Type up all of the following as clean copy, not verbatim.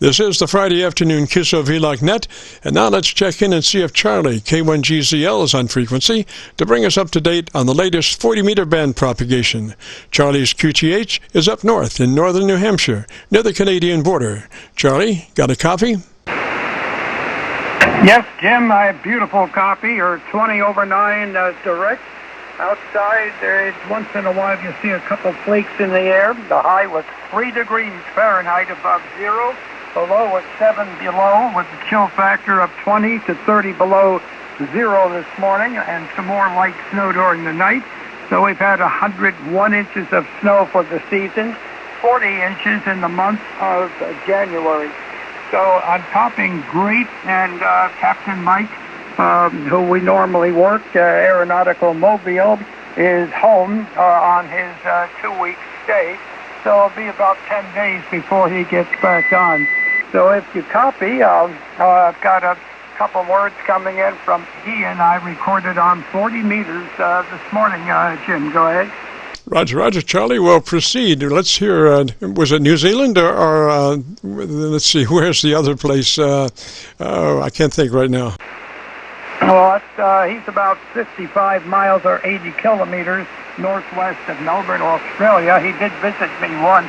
This is the Friday afternoon Qso-Vlog net, and now let's check in and see if CHARLEY-K1GZL is on frequency to bring us up to date on the latest 40-meter band propagation. Charlie's QTH is up north in northern New Hampshire, near the Canadian border. Charlie, got a copy? Yes, Jim, I have beautiful copy, or 20 over 9 direct. Outside, once in a while you see a couple flakes in the air. The high was 3 degrees Fahrenheit above zero. Below was 7 below, with a chill factor of 20 to 30 below zero this morning, and some more light snow during the night. So we've had 101 inches of snow for the season, 40 inches in the month of January. So I'm topping great, and Captain Mike, who we normally work, Aeronautical Mobile, is home on his 2-week stay. So it'll be about 10 days before he gets back on. So if you copy, I've got a couple words coming in from Ian. I recorded on 40 meters this morning. Jim, go ahead. Roger, Charlie. Well, proceed. Let's hear, was it New Zealand or let's see, where's the other place? I can't think right now. Well, he's about 55 miles or 80 kilometers northwest of Melbourne, Australia. He did visit me once,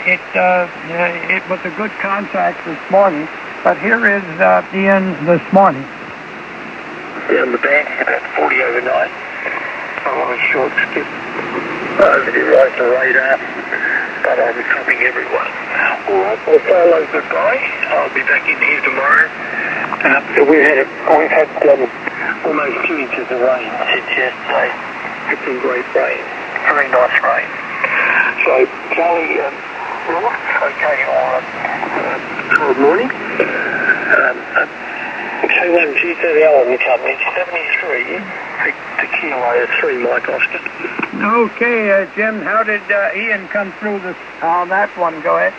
it was a good contact this morning. But here is Ian this morning. Yeah, the band's about 40 over 9. I'm on a short skip over the right to radar, but I'll be copying everyone. All right, well, follow goodbye. I'll be back in here tomorrow. So we've had almost 2 inches of rain since yesterday. It's some great rain, very nice rain. So Charlie, okay on morning. C1GZL in the company, 73 to kilo 3 Mike Oscar. Okay, Jim, how did Ian come through this on that one? Go ahead.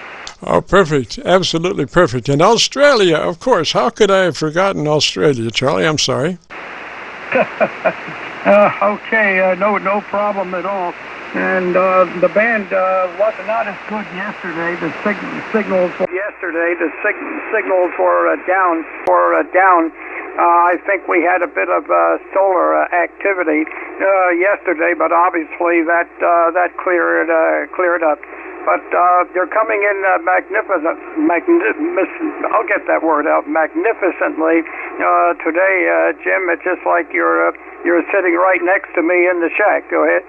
Oh, perfect. Absolutely perfect. And Australia, of course. How could I have forgotten Australia, Charlie? I'm sorry. Okay, no problem at all. And the band was not as good yesterday. The signals were down. I think we had a bit of solar activity yesterday, but obviously that cleared up. But they're coming in magnificent. I'll get that word out. Magnificently today, Jim. It's just like you're sitting right next to me in the shack. Go ahead.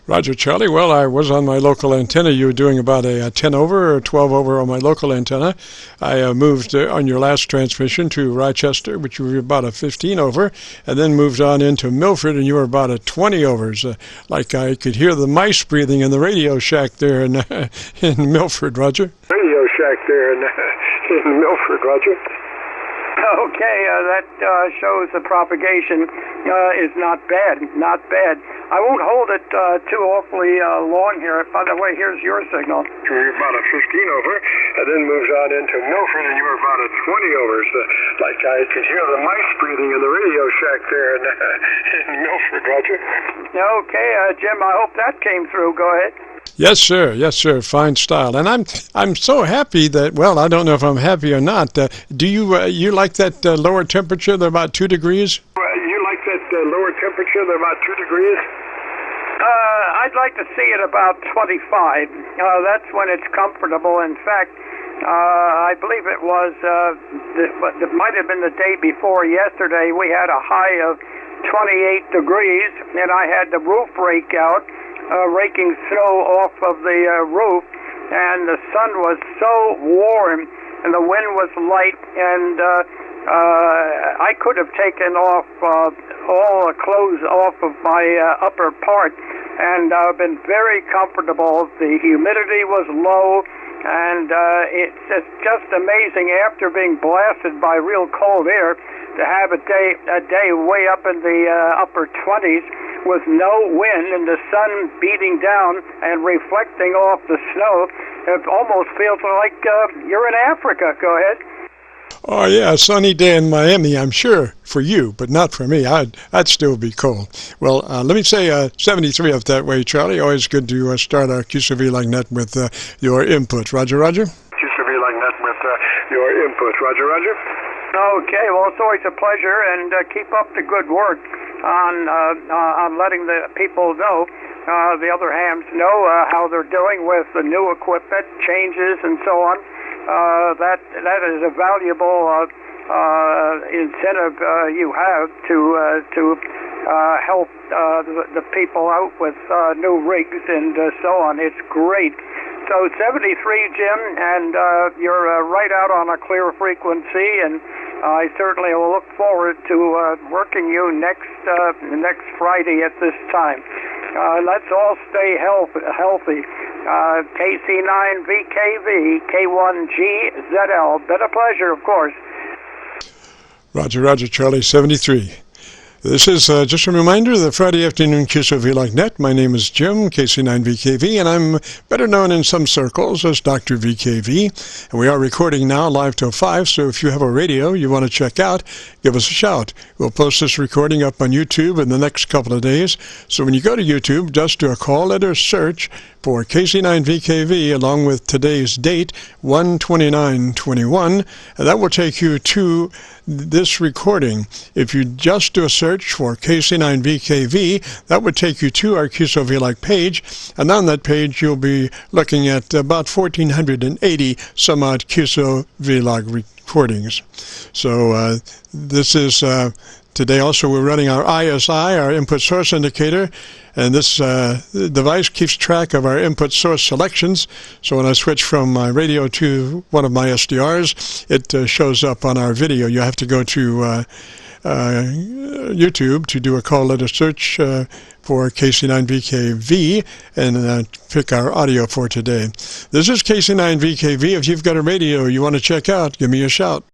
Roger, Charlie. Well, I was on my local antenna. You were doing about a 10 over or 12 over on my local antenna. I moved on your last transmission to Rochester, which you were about a 15 over, and then moved on into Milford, and you were about a 20 overs. Like I could hear the mice breathing in the radio shack there in Milford, Roger. Radio shack there in Milford, Roger. Okay, that shows the propagation is not bad. I won't hold it too awfully long here. By the way, here's your signal. You're about a 15 over, and then moves on into Milford, and you were about a 20 over. So, like I could hear the mice breathing in the radio shack there in Milford, Roger. Okay, Jim, I hope that came through. Go ahead. Yes, sir. Fine style. And I'm so happy that, well, I don't know if I'm happy or not. Do you like that lower temperature? They're about 2 degrees? You like that lower temperature? They're about 2 degrees? I'd like to see it about 25. That's when it's comfortable. In fact, I believe it was, it might have been the day before yesterday, we had a high of 28 degrees, and I had the roof rake out, raking snow off of the roof, and the sun was so warm, and the wind was light, and I could have taken off all the clothes off of my upper part, and I've been very comfortable. The humidity was low, and it's just amazing after being blasted by real cold air to have a day way up in the upper 20s with no wind and the sun beating down and reflecting off the snow. It almost feels like you're in Africa. Go ahead. Oh yeah, a sunny day in Miami, I'm sure, for you, but not for me. I'd still be cold. Well, let me say 73 up that way, Charlie. Always good to start our Qso-Vlog net with your input. Roger, Roger. Qso-Vlog net with your input. Roger, Roger. Okay, well, it's always a pleasure, and keep up the good work on letting the people know, the other hams know how they're doing with the new equipment changes and so on. That is a valuable incentive you have to help the people out with new rigs and so on. It's great. So 73, Jim, and you're right out on a clear frequency, and I certainly will look forward to working you next Friday at this time. Let's all stay healthy. KC9VKV, K1GZL. Been a pleasure, of course. Roger, Roger, Charlie, 73. This is just a reminder of the Friday afternoon Qso-Vlog net. My name is Jim, KC9VKV, and I'm better known in some circles as Dr. VKV. And we are recording now live till 5, so if you have a radio you want to check out, give us a shout. We'll post this recording up on YouTube in the next couple of days. So when you go to YouTube, just do a call letter search for KC9VKV along with today's date, 1/29/21, and that will take you to this recording. If you just do a search for KC9VKV, that would take you to our Qso-Vlog page, and on that page you'll be looking at about 1,480 some odd Qso-Vlog recordings. So this is today also we're running our ISI, our input source indicator, and this device keeps track of our input source selections. So when I switch from my radio to one of my SDRs, it shows up on our video. You have to go to YouTube to do a call letter search for KC9VKV and pick our audio for today. This is KC9VKV. If you've got a radio you want to check out, give me a shout.